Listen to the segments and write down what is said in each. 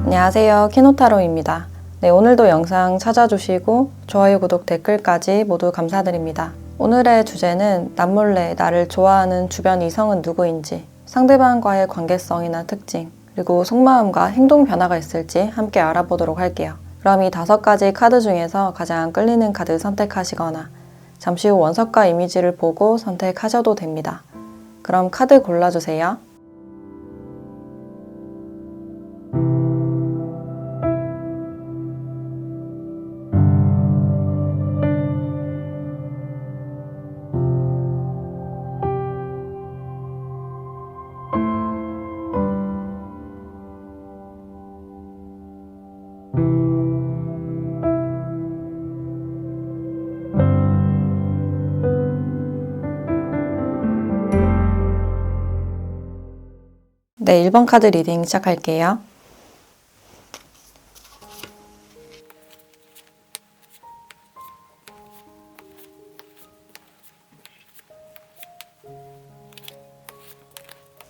안녕하세요, 키노타로입니다. 네, 오늘도 영상 찾아주시고 좋아요, 구독, 댓글까지 모두 감사드립니다. 오늘의 주제는 남몰래 나를 좋아하는 주변 이성은 누구인지, 상대방과의 관계성이나 특징, 그리고 속마음과 행동 변화가 있을지 함께 알아보도록 할게요. 그럼 이 5가지 카드 중에서 가장 끌리는 카드 선택하시거나 잠시 후 원석과 이미지를 보고 선택하셔도 됩니다. 그럼 카드 골라주세요. 네, 1번 카드 리딩 시작할게요.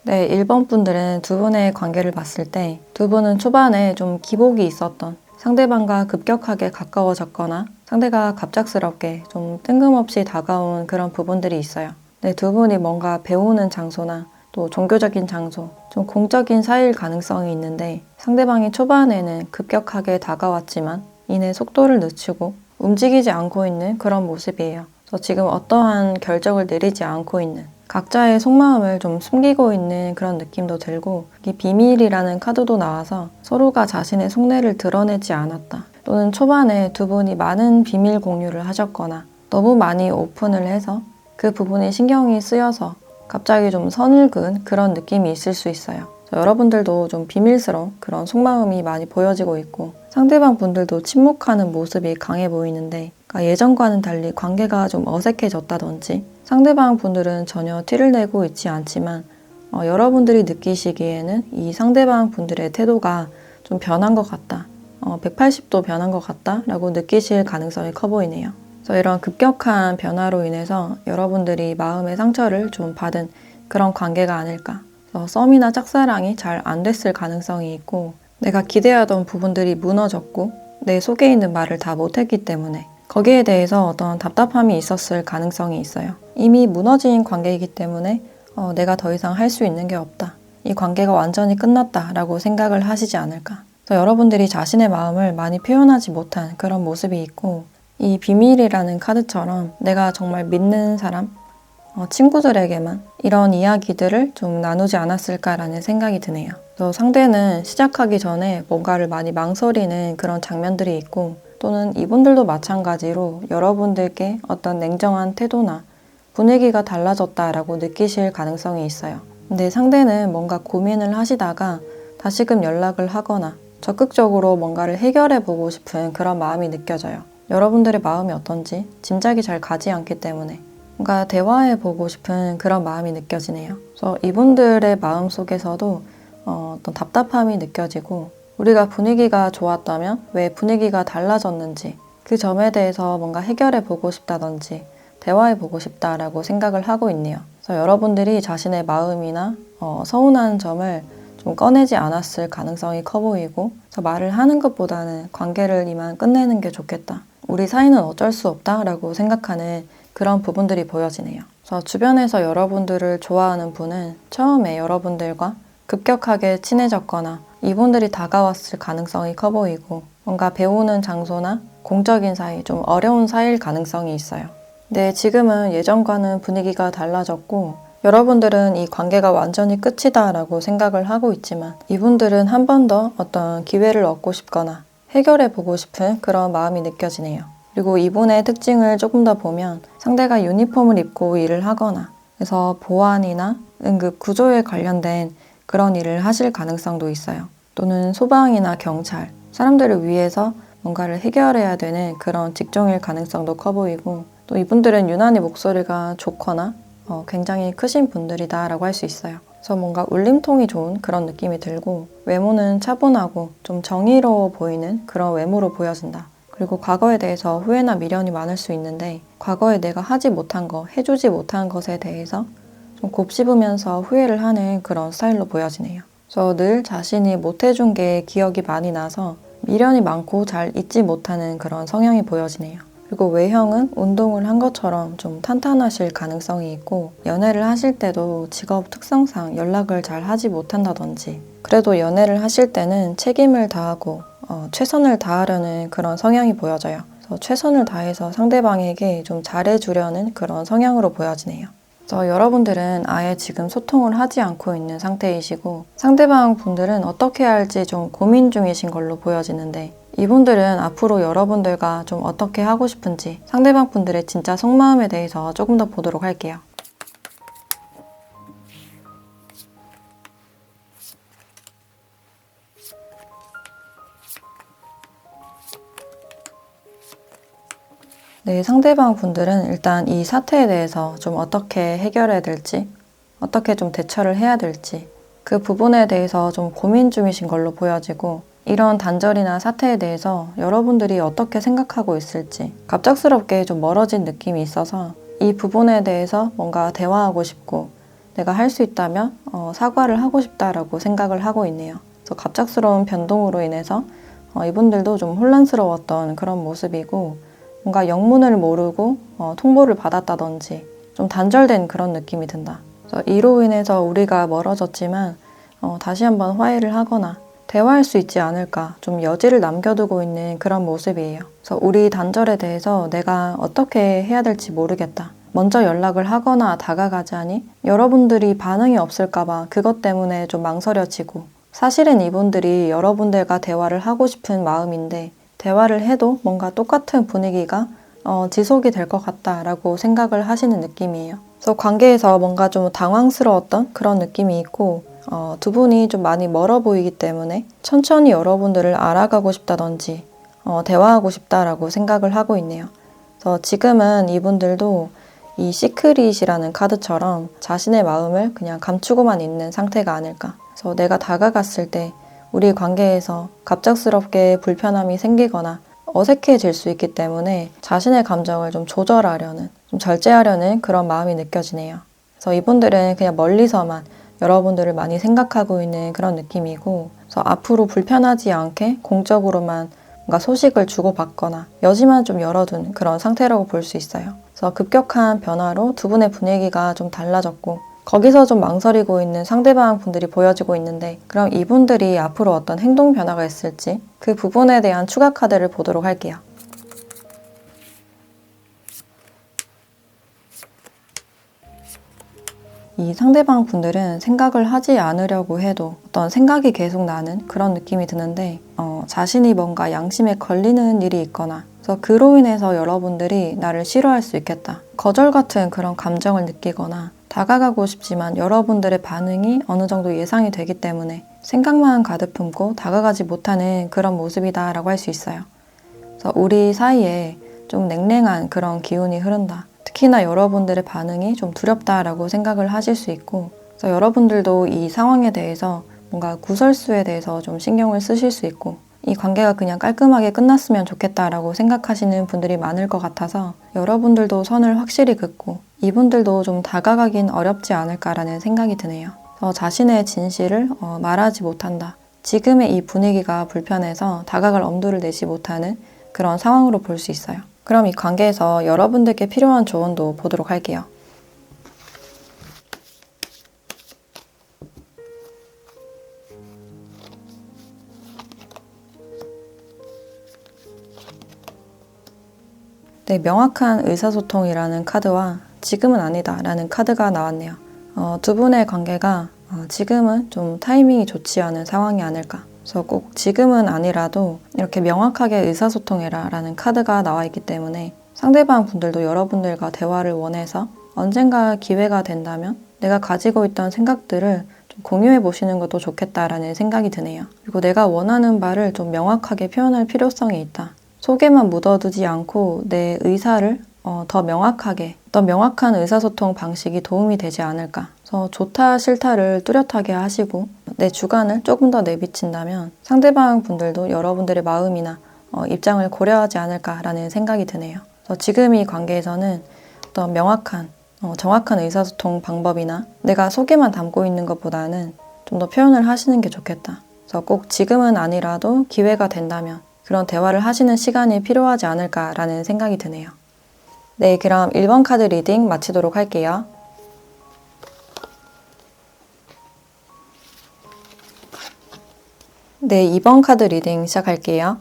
네, 1번 분들은 두 분의 관계를 봤을 때 두 분은 초반에 좀 기복이 있었던, 상대방과 급격하게 가까워졌거나 상대가 갑작스럽게 좀 뜬금없이 다가온 그런 부분들이 있어요. 네, 두 분이 뭔가 배우는 장소나 또 종교적인 장소, 좀 공적인 사이일 가능성이 있는데 상대방이 초반에는 급격하게 다가왔지만 이내 속도를 늦추고 움직이지 않고 있는 그런 모습이에요. 그래서 지금 어떠한 결정을 내리지 않고 있는, 각자의 속마음을 좀 숨기고 있는 그런 느낌도 들고, 이 비밀이라는 카드도 나와서 서로가 자신의 속내를 드러내지 않았다, 또는 초반에 두 분이 많은 비밀 공유를 하셨거나 너무 많이 오픈을 해서 그 부분에 신경이 쓰여서 갑자기 좀 선을 그은 그런 느낌이 있을 수 있어요. 여러분들도 좀 비밀스러운 그런 속마음이 많이 보여지고 있고, 상대방 분들도 침묵하는 모습이 강해 보이는데, 그러니까 예전과는 달리 관계가 좀 어색해졌다든지, 상대방 분들은 전혀 티를 내고 있지 않지만 여러분들이 느끼시기에는 이 상대방 분들의 태도가 좀 변한 것 같다, 180도 변한 것 같다 라고 느끼실 가능성이 커 보이네요. 그래서 이런 급격한 변화로 인해서 여러분들이 마음의 상처를 좀 받은 그런 관계가 아닐까. 그래서 썸이나 짝사랑이 잘 안 됐을 가능성이 있고, 내가 기대하던 부분들이 무너졌고 내 속에 있는 말을 다 못했기 때문에 거기에 대해서 어떤 답답함이 있었을 가능성이 있어요. 이미 무너진 관계이기 때문에 내가 더 이상 할 수 있는 게 없다, 이 관계가 완전히 끝났다 라고 생각을 하시지 않을까. 그래서 여러분들이 자신의 마음을 많이 표현하지 못한 그런 모습이 있고, 이 비밀이라는 카드처럼 내가 정말 믿는 사람, 친구들에게만 이런 이야기들을 좀 나누지 않았을까라는 생각이 드네요. 그래서 상대는 시작하기 전에 뭔가를 많이 망설이는 그런 장면들이 있고, 또는 이분들도 마찬가지로 여러분들께 어떤 냉정한 태도나 분위기가 달라졌다라고 느끼실 가능성이 있어요. 근데 상대는 뭔가 고민을 하시다가 다시금 연락을 하거나 적극적으로 뭔가를 해결해 보고 싶은 그런 마음이 느껴져요. 여러분들의 마음이 어떤지 짐작이 잘 가지 않기 때문에 뭔가 대화해 보고 싶은 그런 마음이 느껴지네요. 그래서 이분들의 마음 속에서도 어떤 답답함이 느껴지고, 우리가 분위기가 좋았다면 왜 분위기가 달라졌는지 그 점에 대해서 뭔가 해결해 보고 싶다든지 대화해 보고 싶다라고 생각을 하고 있네요. 그래서 여러분들이 자신의 마음이나 서운한 점을 좀 꺼내지 않았을 가능성이 커 보이고, 그래서 말을 하는 것보다는 관계를 이만 끝내는 게 좋겠다, 우리 사이는 어쩔 수 없다 라고 생각하는 그런 부분들이 보여지네요. 그래서 주변에서 여러분들을 좋아하는 분은 처음에 여러분들과 급격하게 친해졌거나 이분들이 다가왔을 가능성이 커 보이고, 뭔가 배우는 장소나 공적인 사이, 좀 어려운 사이일 가능성이 있어요. 근데 지금은 예전과는 분위기가 달라졌고, 여러분들은 이 관계가 완전히 끝이다 라고 생각을 하고 있지만 이분들은 한 번 더 어떤 기회를 얻고 싶거나 해결해 보고 싶은 그런 마음이 느껴지네요. 그리고 이분의 특징을 조금 더 보면 상대가 유니폼을 입고 일을 하거나, 그래서 보안이나 응급 구조에 관련된 그런 일을 하실 가능성도 있어요. 또는 소방이나 경찰, 사람들을 위해서 뭔가를 해결해야 되는 그런 직종일 가능성도 커 보이고, 또 이분들은 유난히 목소리가 좋거나 굉장히 크신 분들이다 라고 할 수 있어요. 그래서 뭔가 울림통이 좋은 그런 느낌이 들고, 외모는 차분하고 좀 정의로워 보이는 그런 외모로 보여진다. 그리고 과거에 대해서 후회나 미련이 많을 수 있는데, 과거에 내가 하지 못한 거, 해주지 못한 것에 대해서 좀 곱씹으면서 후회를 하는 그런 스타일로 보여지네요. 그래서 늘 자신이 못해준 게 기억이 많이 나서 미련이 많고 잘 잊지 못하는 그런 성향이 보여지네요. 그리고 외형은 운동을 한 것처럼 좀 탄탄하실 가능성이 있고 연애를 하실 때도 직업 특성상 연락을 잘 하지 못한다든지 그래도 연애를 하실 때는 책임을 다하고 최선을 다하려는 그런 성향이 보여져요. 그래서 최선을 다해서 상대방에게 좀 잘해주려는 그런 성향으로 보여지네요. 그래서 여러분들은 아예 지금 소통을 하지 않고 있는 상태이시고 상대방 분들은 어떻게 할지 좀 고민 중이신 걸로 보여지는데 이분들은 앞으로 여러분들과 좀 어떻게 하고 싶은지 상대방 분들의 진짜 속마음에 대해서 조금 더 보도록 할게요. 네, 상대방 분들은 일단 이 사태에 대해서 좀 어떻게 해결해야 될지, 어떻게 좀 대처를 해야 될지 그 부분에 대해서 좀 고민 중이신 걸로 보여지고 이런 단절이나 사태에 대해서 여러분들이 어떻게 생각하고 있을지 갑작스럽게 좀 멀어진 느낌이 있어서 이 부분에 대해서 뭔가 대화하고 싶고 내가 할 수 있다면 사과를 하고 싶다라고 생각을 하고 있네요. 그래서 갑작스러운 변동으로 인해서 이분들도 좀 혼란스러웠던 그런 모습이고 뭔가 영문을 모르고 통보를 받았다든지 좀 단절된 그런 느낌이 든다. 그래서 이로 인해서 우리가 멀어졌지만 다시 한번 화해를 하거나 대화할 수 있지 않을까 좀 여지를 남겨두고 있는 그런 모습이에요. 그래서 우리 단절에 대해서 내가 어떻게 해야 될지 모르겠다. 먼저 연락을 하거나 다가가자니 여러분들이 반응이 없을까봐 그것 때문에 좀 망설여지고 사실은 이분들이 여러분들과 대화를 하고 싶은 마음인데 대화를 해도 뭔가 똑같은 분위기가 지속이 될 것 같다라고 생각을 하시는 느낌이에요. 그래서 관계에서 뭔가 좀 당황스러웠던 그런 느낌이 있고 두 분이 좀 많이 멀어 보이기 때문에 천천히 여러분들을 알아가고 싶다든지 대화하고 싶다라고 생각을 하고 있네요. 그래서 지금은 이분들도 이 시크릿이라는 카드처럼 자신의 마음을 그냥 감추고만 있는 상태가 아닐까. 그래서 내가 다가갔을 때 우리 관계에서 갑작스럽게 불편함이 생기거나 어색해질 수 있기 때문에 자신의 감정을 좀 조절하려는, 좀 절제하려는 그런 마음이 느껴지네요. 그래서 이분들은 그냥 멀리서만 여러분들을 많이 생각하고 있는 그런 느낌이고, 그래서 앞으로 불편하지 않게 공적으로만 뭔가 소식을 주고받거나 여지만 좀 열어둔 그런 상태라고 볼 수 있어요. 그래서 급격한 변화로 두 분의 분위기가 좀 달라졌고 거기서 좀 망설이고 있는 상대방 분들이 보여지고 있는데 그럼 이분들이 앞으로 어떤 행동 변화가 있을지 그 부분에 대한 추가 카드를 보도록 할게요. 이 상대방 분들은 생각을 하지 않으려고 해도 어떤 생각이 계속 나는 그런 느낌이 드는데 자신이 뭔가 양심에 걸리는 일이 있거나 그래서 그로 인해서 여러분들이 나를 싫어할 수 있겠다. 거절 같은 그런 감정을 느끼거나 다가가고 싶지만 여러분들의 반응이 어느 정도 예상이 되기 때문에 생각만 가득 품고 다가가지 못하는 그런 모습이다라고 할 수 있어요. 그래서 우리 사이에 좀 냉랭한 그런 기운이 흐른다. 특히나 여러분들의 반응이 좀 두렵다라고 생각을 하실 수 있고 그래서 여러분들도 이 상황에 대해서 뭔가 구설수에 대해서 좀 신경을 쓰실 수 있고 이 관계가 그냥 깔끔하게 끝났으면 좋겠다라고 생각하시는 분들이 많을 것 같아서 여러분들도 선을 확실히 긋고 이분들도 좀 다가가긴 어렵지 않을까라는 생각이 드네요. 자신의 진실을 말하지 못한다. 지금의 이 분위기가 불편해서 다가갈 엄두를 내지 못하는 그런 상황으로 볼 수 있어요. 그럼 이 관계에서 여러분들께 필요한 조언도 보도록 할게요. 네, 명확한 의사소통이라는 카드와 지금은 아니다 라는 카드가 나왔네요. 두 분의 관계가 지금은 좀 타이밍이 좋지 않은 상황이 아닐까. 그래서 꼭 지금은 아니라도 이렇게 명확하게 의사소통해라 라는 카드가 나와 있기 때문에 상대방 분들도 여러분들과 대화를 원해서 언젠가 기회가 된다면 내가 가지고 있던 생각들을 좀 공유해 보시는 것도 좋겠다라는 생각이 드네요. 그리고 내가 원하는 바를 좀 명확하게 표현할 필요성이 있다. 속에만 묻어두지 않고 내 의사를 더 명확하게 어떤 명확한 의사소통 방식이 도움이 되지 않을까. 그래서 좋다 싫다를 뚜렷하게 하시고 내 주관을 조금 더 내비친다면 상대방 분들도 여러분들의 마음이나 입장을 고려하지 않을까라는 생각이 드네요. 그래서 지금 이 관계에서는 어떤 명확한 정확한 의사소통 방법이나 내가 속에만 담고 있는 것보다는 좀 더 표현을 하시는 게 좋겠다. 그래서 꼭 지금은 아니라도 기회가 된다면 그런 대화를 하시는 시간이 필요하지 않을까라는 생각이 드네요. 네, 그럼 1번 카드 리딩 마치도록 할게요. 네, 2번 카드 리딩 시작할게요.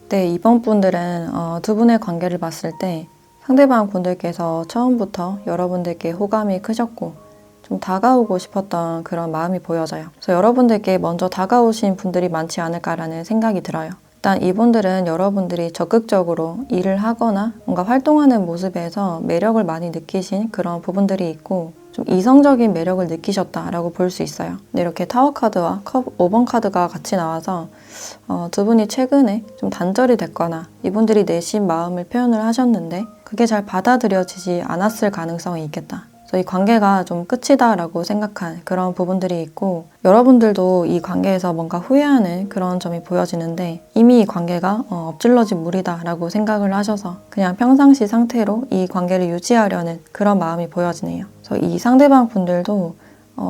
네, 이번 분들은 두 분의 관계를 봤을 때 상대방 분들께서 처음부터 여러분들께 호감이 크셨고 좀 다가오고 싶었던 그런 마음이 보여져요. 그래서 여러분들께 먼저 다가오신 분들이 많지 않을까라는 생각이 들어요. 일단 이분들은 여러분들이 적극적으로 일을 하거나 뭔가 활동하는 모습에서 매력을 많이 느끼신 그런 부분들이 있고 좀 이성적인 매력을 느끼셨다라고 볼 수 있어요. 근데 이렇게 타워 카드와 컵 5번 카드가 같이 나와서 두 분이 최근에 좀 단절이 됐거나 이분들이 내심 마음을 표현을 하셨는데 그게 잘 받아들여지지 않았을 가능성이 있겠다. 그래서 이 관계가 좀 끝이다라고 생각한 그런 부분들이 있고 여러분들도 이 관계에서 뭔가 후회하는 그런 점이 보여지는데 이미 이 관계가 엎질러진 물이다라고 생각을 하셔서 그냥 평상시 상태로 이 관계를 유지하려는 그런 마음이 보여지네요. 그래서 이 상대방 분들도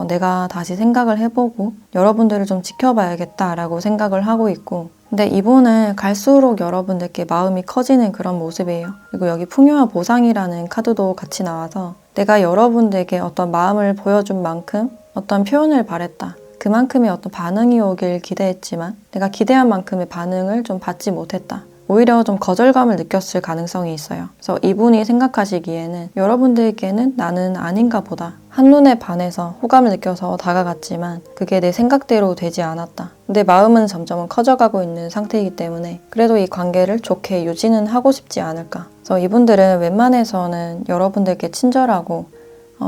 내가 다시 생각을 해보고 여러분들을 좀 지켜봐야겠다라고 생각을 하고 있고 근데 이분은 갈수록 여러분들께 마음이 커지는 그런 모습이에요. 그리고 여기 풍요와 보상이라는 카드도 같이 나와서 내가 여러분들에게 어떤 마음을 보여준 만큼 어떤 표현을 바랬다. 그만큼의 어떤 반응이 오길 기대했지만 내가 기대한 만큼의 반응을 좀 받지 못했다. 오히려 좀 거절감을 느꼈을 가능성이 있어요. 그래서 이분이 생각하시기에는 여러분들께는 나는 아닌가 보다. 한눈에 반해서 호감을 느껴서 다가갔지만 그게 내 생각대로 되지 않았다. 내 마음은 점점 커져가고 있는 상태이기 때문에 그래도 이 관계를 좋게 유지는 하고 싶지 않을까. 그래서 이분들은 웬만해서는 여러분들께 친절하고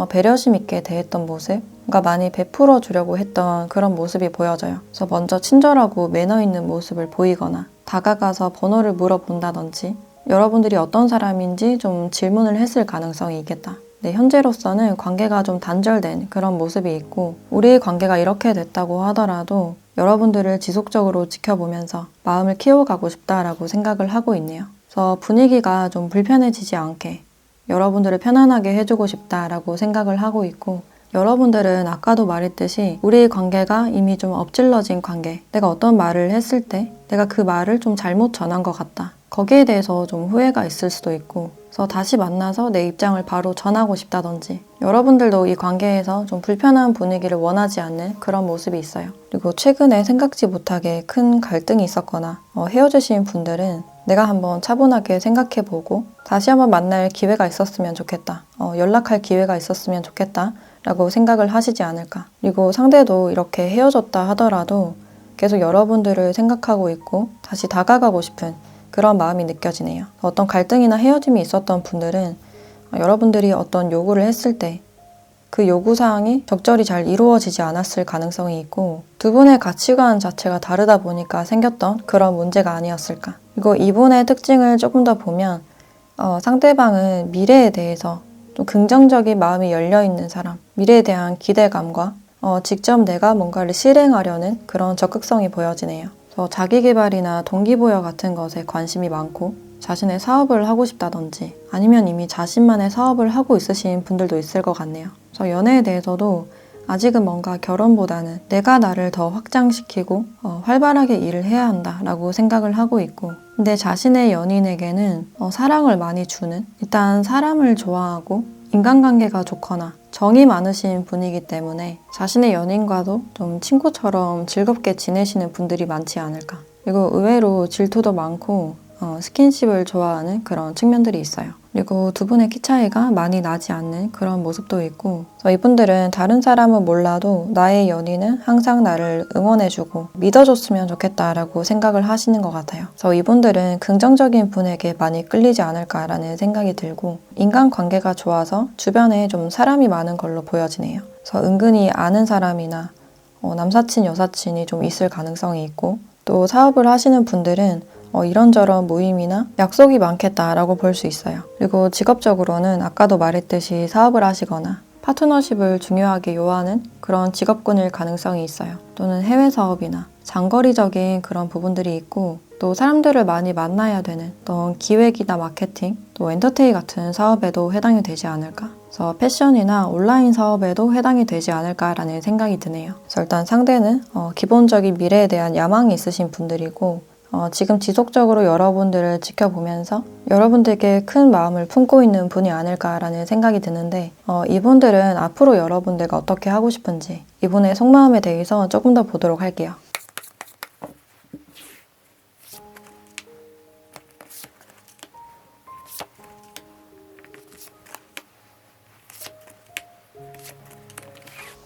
배려심 있게 대했던 모습, 뭔가 많이 베풀어 주려고 했던 그런 모습이 보여져요. 그래서 먼저 친절하고 매너 있는 모습을 보이거나 다가가서 번호를 물어본다든지 여러분들이 어떤 사람인지 좀 질문을 했을 가능성이 있겠다. 네, 현재로서는 관계가 좀 단절된 그런 모습이 있고 우리의 관계가 이렇게 됐다고 하더라도 여러분들을 지속적으로 지켜보면서 마음을 키워가고 싶다라고 생각을 하고 있네요. 그래서 분위기가 좀 불편해지지 않게 여러분들을 편안하게 해주고 싶다라고 생각을 하고 있고 여러분들은 아까도 말했듯이 우리의 관계가 이미 좀 엎질러진 관계 내가 어떤 말을 했을 때 내가 그 말을 좀 잘못 전한 것 같다. 거기에 대해서 좀 후회가 있을 수도 있고 그래서 다시 만나서 내 입장을 바로 전하고 싶다든지 여러분들도 이 관계에서 좀 불편한 분위기를 원하지 않는 그런 모습이 있어요. 그리고 최근에 생각지 못하게 큰 갈등이 있었거나 헤어지신 분들은 내가 한번 차분하게 생각해보고 다시 한번 만날 기회가 있었으면 좋겠다. 연락할 기회가 있었으면 좋겠다. 라고 생각을 하시지 않을까. 그리고 상대도 이렇게 헤어졌다 하더라도 계속 여러분들을 생각하고 있고 다시 다가가고 싶은 그런 마음이 느껴지네요. 어떤 갈등이나 헤어짐이 있었던 분들은 여러분들이 어떤 요구를 했을 때 그 요구사항이 적절히 잘 이루어지지 않았을 가능성이 있고 두 분의 가치관 자체가 다르다 보니까 생겼던 그런 문제가 아니었을까. 그리고 이분의 특징을 조금 더 보면 상대방은 미래에 대해서 좀 긍정적인 마음이 열려있는 사람, 미래에 대한 기대감과 직접 내가 뭔가를 실행하려는 그런 적극성이 보여지네요. 그래서 자기계발이나 동기부여 같은 것에 관심이 많고 자신의 사업을 하고 싶다든지 아니면 이미 자신만의 사업을 하고 있으신 분들도 있을 것 같네요. 그래서 연애에 대해서도 아직은 뭔가 결혼보다는 내가 나를 더 확장시키고 활발하게 일을 해야 한다라고 생각을 하고 있고 근데 자신의 연인에게는 사랑을 많이 주는 일단 사람을 좋아하고 인간관계가 좋거나 정이 많으신 분이기 때문에 자신의 연인과도 좀 친구처럼 즐겁게 지내시는 분들이 많지 않을까. 그리고 의외로 질투도 많고 스킨십을 좋아하는 그런 측면들이 있어요. 그리고 두 분의 키 차이가 많이 나지 않는 그런 모습도 있고 그래서 이분들은 다른 사람은 몰라도 나의 연인은 항상 나를 응원해주고 믿어줬으면 좋겠다라고 생각을 하시는 것 같아요. 그래서 이분들은 긍정적인 분에게 많이 끌리지 않을까라는 생각이 들고 인간관계가 좋아서 주변에 좀 사람이 많은 걸로 보여지네요. 그래서 은근히 아는 사람이나 남사친, 여사친이 좀 있을 가능성이 있고 또 사업을 하시는 분들은 이런저런 모임이나 약속이 많겠다라고 볼 수 있어요. 그리고 직업적으로는 아까도 말했듯이 사업을 하시거나 파트너십을 중요하게 요하는 그런 직업군일 가능성이 있어요. 또는 해외 사업이나 장거리적인 그런 부분들이 있고 또 사람들을 많이 만나야 되는 어떤 기획이나 마케팅, 또 엔터테인 같은 사업에도 해당이 되지 않을까. 그래서 패션이나 온라인 사업에도 해당이 되지 않을까라는 생각이 드네요. 그래서 일단 상대는 기본적인 미래에 대한 야망이 있으신 분들이고 지금 지속적으로 여러분들을 지켜보면서 여러분들께 큰 마음을 품고 있는 분이 아닐까라는 생각이 드는데 이분들은 앞으로 여러분들과 어떻게 하고 싶은지 이분의 속마음에 대해서 조금 더 보도록 할게요.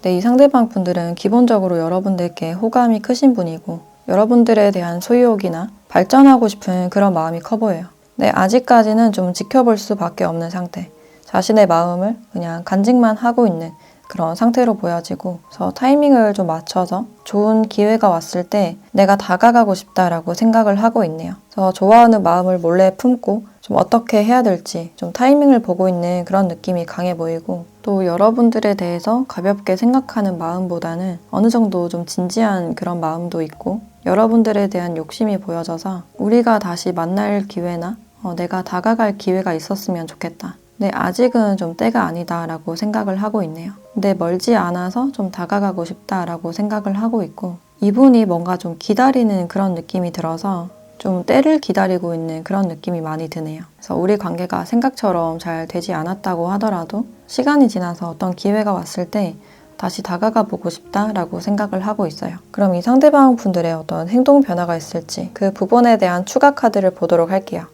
네, 이 상대방 분들은 기본적으로 여러분들께 호감이 크신 분이고 여러분들에 대한 소유욕이나 발전하고 싶은 그런 마음이 커 보여요. 네, 아직까지는 좀 지켜볼 수밖에 없는 상태. 자신의 마음을 그냥 간직만 하고 있는 그런 상태로 보여지고 그래서 타이밍을 좀 맞춰서 좋은 기회가 왔을 때 내가 다가가고 싶다라고 생각을 하고 있네요. 그래서 좋아하는 마음을 몰래 품고 좀 어떻게 해야 될지 좀 타이밍을 보고 있는 그런 느낌이 강해 보이고 또 여러분들에 대해서 가볍게 생각하는 마음보다는 어느 정도 좀 진지한 그런 마음도 있고 여러분들에 대한 욕심이 보여져서 우리가 다시 만날 기회나 내가 다가갈 기회가 있었으면 좋겠다. 네, 아직은 좀 때가 아니다라고 생각을 하고 있네요. 근데 멀지 않아서 좀 다가가고 싶다라고 생각을 하고 있고 이분이 뭔가 좀 기다리는 그런 느낌이 들어서 좀 때를 기다리고 있는 그런 느낌이 많이 드네요. 그래서 우리 관계가 생각처럼 잘 되지 않았다고 하더라도 시간이 지나서 어떤 기회가 왔을 때 다시 다가가 보고 싶다라고 생각을 하고 있어요. 그럼 이 상대방 분들의 어떤 행동 변화가 있을지 그 부분에 대한 추가 카드를 보도록 할게요.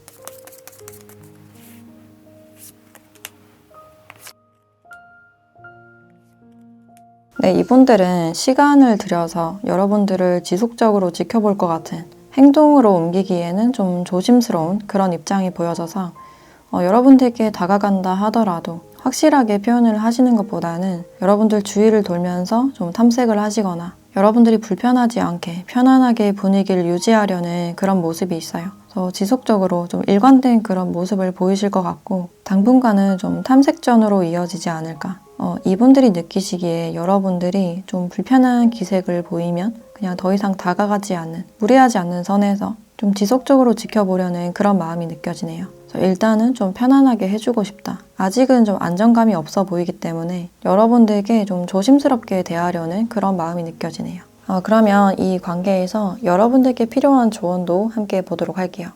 네, 이분들은 시간을 들여서 여러분들을 지속적으로 지켜볼 것 같은 행동으로 옮기기에는 좀 조심스러운 그런 입장이 보여져서 여러분들께 다가간다 하더라도 확실하게 표현을 하시는 것보다는 여러분들 주위를 돌면서 좀 탐색을 하시거나 여러분들이 불편하지 않게 편안하게 분위기를 유지하려는 그런 모습이 있어요. 그래서 지속적으로 좀 일관된 그런 모습을 보이실 것 같고 당분간은 좀 탐색전으로 이어지지 않을까. 이분들이 느끼시기에 여러분들이 좀 불편한 기색을 보이면 그냥 더 이상 다가가지 않는, 무리하지 않는 선에서 좀 지속적으로 지켜보려는 그런 마음이 느껴지네요. 그래서 일단은 좀 편안하게 해주고 싶다. 아직은 좀 안정감이 없어 보이기 때문에 여러분들께 좀 조심스럽게 대하려는 그런 마음이 느껴지네요. 그러면 이 관계에서 여러분들께 필요한 조언도 함께 보도록 할게요.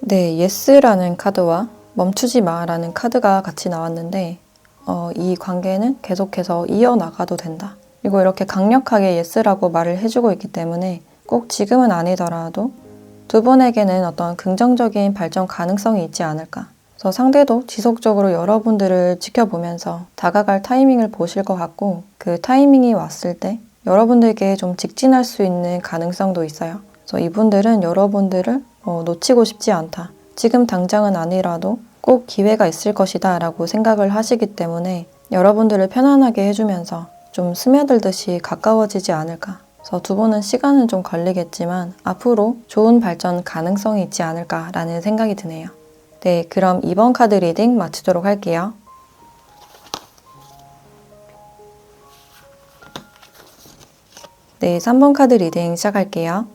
네, yes라는 카드와 멈추지 마라는 카드가 같이 나왔는데 이 관계는 계속해서 이어나가도 된다. 그리고 이렇게 강력하게 yes라고 말을 해주고 있기 때문에 꼭 지금은 아니더라도 두 분에게는 어떤 긍정적인 발전 가능성이 있지 않을까. 그래서 상대도 지속적으로 여러분들을 지켜보면서 다가갈 타이밍을 보실 것 같고 그 타이밍이 왔을 때 여러분들께 좀 직진할 수 있는 가능성도 있어요. 그래서 이분들은 여러분들을 놓치고 싶지 않다. 지금 당장은 아니라도 꼭 기회가 있을 것이다 라고 생각을 하시기 때문에 여러분들을 편안하게 해주면서 좀 스며들듯이 가까워지지 않을까. 그래서 두 분은 시간은 좀 걸리겠지만 앞으로 좋은 발전 가능성이 있지 않을까라는 생각이 드네요. 네, 그럼 이번 카드 리딩 마치도록 할게요. 네, 3번 카드 리딩 시작할게요.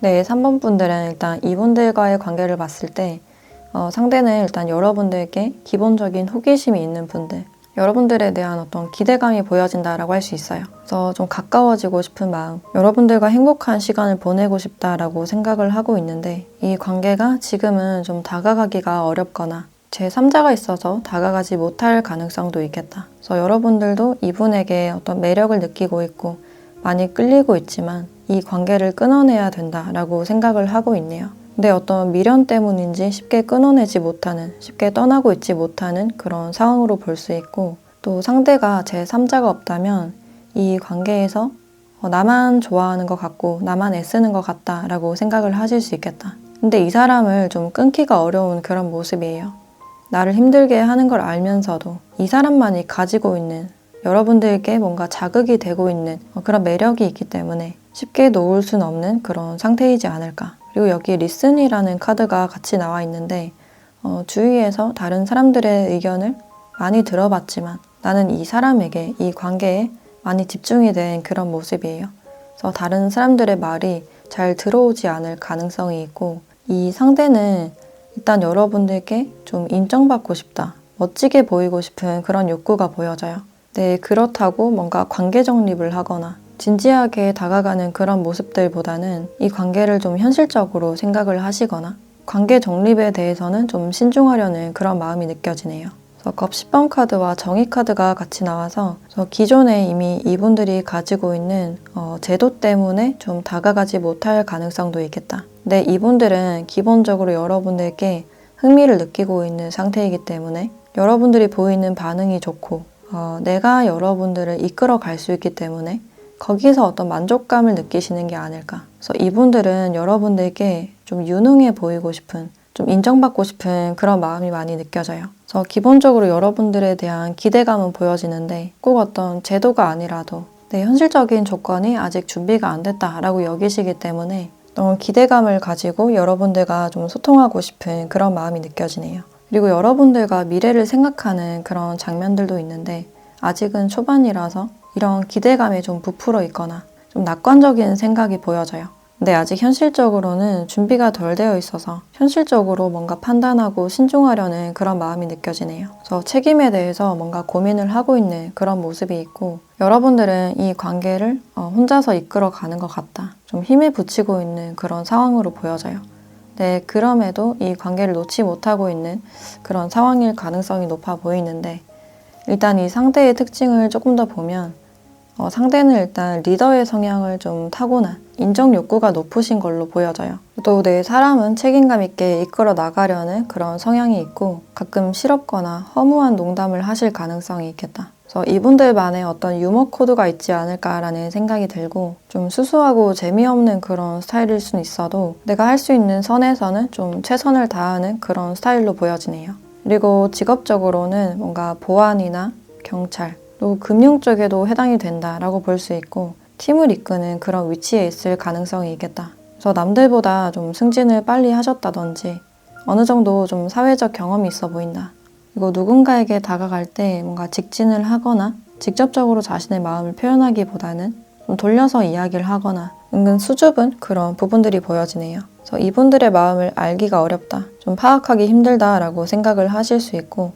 네, 3번 분들은 일단 이분들과의 관계를 봤을 때 상대는 일단 여러분들께 기본적인 호기심이 있는 분들, 여러분들에 대한 어떤 기대감이 보여진다라고 할 수 있어요. 그래서 좀 가까워지고 싶은 마음, 여러분들과 행복한 시간을 보내고 싶다라고 생각을 하고 있는데 이 관계가 지금은 좀 다가가기가 어렵거나 제3자가 있어서 다가가지 못할 가능성도 있겠다. 그래서 여러분들도 이분에게 어떤 매력을 느끼고 있고 많이 끌리고 있지만 이 관계를 끊어내야 된다라고 생각을 하고 있네요. 근데 어떤 미련 때문인지 쉽게 끊어내지 못하는, 쉽게 떠나고 있지 못하는 그런 상황으로 볼 수 있고 또 상대가 제3자가 없다면 이 관계에서 나만 좋아하는 것 같고 나만 애쓰는 것 같다라고 생각을 하실 수 있겠다. 근데 이 사람을 좀 끊기가 어려운 그런 모습이에요. 나를 힘들게 하는 걸 알면서도 이 사람만이 가지고 있는 여러분들께 뭔가 자극이 되고 있는 그런 매력이 있기 때문에 쉽게 놓을 순 없는 그런 상태이지 않을까. 그리고 여기 리슨이라는 카드가 같이 나와 있는데 주위에서 다른 사람들의 의견을 많이 들어봤지만 나는 이 사람에게, 이 관계에 많이 집중이 된 그런 모습이에요. 그래서 다른 사람들의 말이 잘 들어오지 않을 가능성이 있고, 이 상대는 일단 여러분들께 좀 인정받고 싶다, 멋지게 보이고 싶은 그런 욕구가 보여져요. 네, 그렇다고 뭔가 관계 정립을 하거나 진지하게 다가가는 그런 모습들보다는 이 관계를 좀 현실적으로 생각을 하시거나 관계 정립에 대해서는 좀 신중하려는 그런 마음이 느껴지네요. 그래서 컵 10번 카드와 정의 카드가 같이 나와서 기존에 이미 이분들이 가지고 있는 제도 때문에 좀 다가가지 못할 가능성도 있겠다. 근데 이분들은 기본적으로 여러분들께 흥미를 느끼고 있는 상태이기 때문에 여러분들이 보이는 반응이 좋고 내가 여러분들을 이끌어 갈 수 있기 때문에 거기서 어떤 만족감을 느끼시는 게 아닐까. 그래서 이분들은 여러분들께 좀 유능해 보이고 싶은, 좀 인정받고 싶은 그런 마음이 많이 느껴져요. 그래서 기본적으로 여러분들에 대한 기대감은 보여지는데 꼭 어떤 제도가 아니라도 내 현실적인 조건이 아직 준비가 안 됐다라고 여기시기 때문에 너무 기대감을 가지고 여러분들과 좀 소통하고 싶은 그런 마음이 느껴지네요. 그리고 여러분들과 미래를 생각하는 그런 장면들도 있는데 아직은 초반이라서 이런 기대감에 좀 부풀어 있거나 좀 낙관적인 생각이 보여져요. 근데 아직 현실적으로는 준비가 덜 되어 있어서 현실적으로 뭔가 판단하고 신중하려는 그런 마음이 느껴지네요. 그래서 책임에 대해서 뭔가 고민을 하고 있는 그런 모습이 있고, 여러분들은 이 관계를 혼자서 이끌어 가는 것 같다, 좀 힘에 부치고 있는 그런 상황으로 보여져요. 네, 그럼에도 이 관계를 놓지 못하고 있는 그런 상황일 가능성이 높아 보이는데, 일단 이 상대의 특징을 조금 더 보면 상대는 일단 리더의 성향을 좀 타고난 인정 욕구가 높으신 걸로 보여져요. 또 내 사람은 책임감 있게 이끌어 나가려는 그런 성향이 있고 가끔 실없거나 허무한 농담을 하실 가능성이 있겠다. 그래서 이분들만의 어떤 유머 코드가 있지 않을까라는 생각이 들고, 좀 수수하고 재미없는 그런 스타일일 수는 있어도 내가 할 수 있는 선에서는 좀 최선을 다하는 그런 스타일로 보여지네요. 그리고 직업적으로는 뭔가 보안이나 경찰, 또 금융 쪽에도 해당이 된다라고 볼 수 있고 팀을 이끄는 그런 위치에 있을 가능성이 있겠다. 그래서 남들보다 좀 승진을 빨리 하셨다든지 어느 정도 좀 사회적 경험이 있어 보인다. 그리고 누군가에게 다가갈 때 뭔가 직진을 하거나 직접적으로 자신의 마음을 표현하기보다는 좀 돌려서 이야기를 하거나 은근 수줍은 그런 부분들이 보여지네요. 그래서 이분들의 마음을 알기가 어렵다, 좀 파악하기 힘들다라고 생각을 하실 수 있고,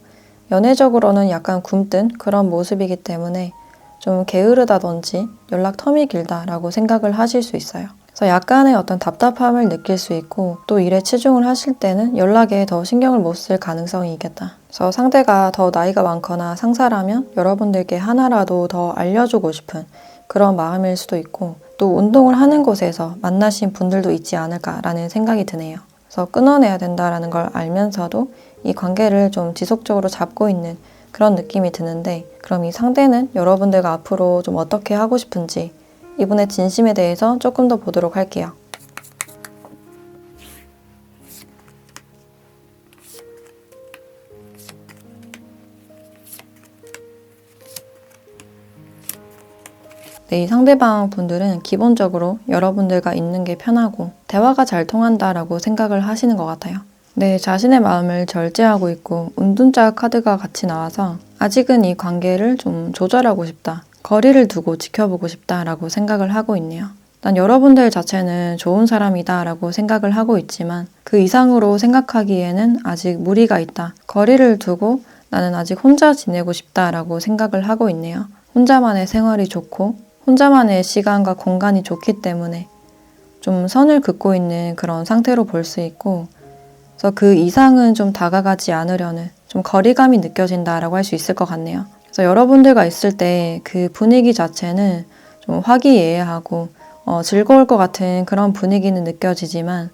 연애적으로는 약간 굼뜬 그런 모습이기 때문에 좀 게으르다든지 연락 텀이 길다라고 생각을 하실 수 있어요. 그래서 약간의 어떤 답답함을 느낄 수 있고, 또 일에 치중을 하실 때는 연락에 더 신경을 못 쓸 가능성이 있겠다. 그래서 상대가 더 나이가 많거나 상사라면 여러분들께 하나라도 더 알려주고 싶은 그런 마음일 수도 있고, 또 운동을 하는 곳에서 만나신 분들도 있지 않을까라는 생각이 드네요. 그래서 끊어내야 된다라는 걸 알면서도 이 관계를 좀 지속적으로 잡고 있는 그런 느낌이 드는데, 그럼 이 상대는 여러분들과 앞으로 좀 어떻게 하고 싶은지 이분의 진심에 대해서 조금 더 보도록 할게요. 네, 이 상대방 분들은 기본적으로 여러분들과 있는 게 편하고 대화가 잘 통한다라고 생각을 하시는 것 같아요. 네, 자신의 마음을 절제하고 있고 운둔자 카드가 같이 나와서 아직은 이 관계를 좀 조절하고 싶다, 거리를 두고 지켜보고 싶다라고 생각을 하고 있네요. 난 여러분들 자체는 좋은 사람이다라고 생각을 하고 있지만 그 이상으로 생각하기에는 아직 무리가 있다, 거리를 두고 나는 아직 혼자 지내고 싶다라고 생각을 하고 있네요. 혼자만의 생활이 좋고 혼자만의 시간과 공간이 좋기 때문에 좀 선을 긋고 있는 그런 상태로 볼 수 있고, 그래서 그 이상은 좀 다가가지 않으려는 좀 거리감이 느껴진다라고 할 수 있을 것 같네요. 그래서 여러분들과 있을 때 그 분위기 자체는 좀 화기애애하고 즐거울 것 같은 그런 분위기는 느껴지지만,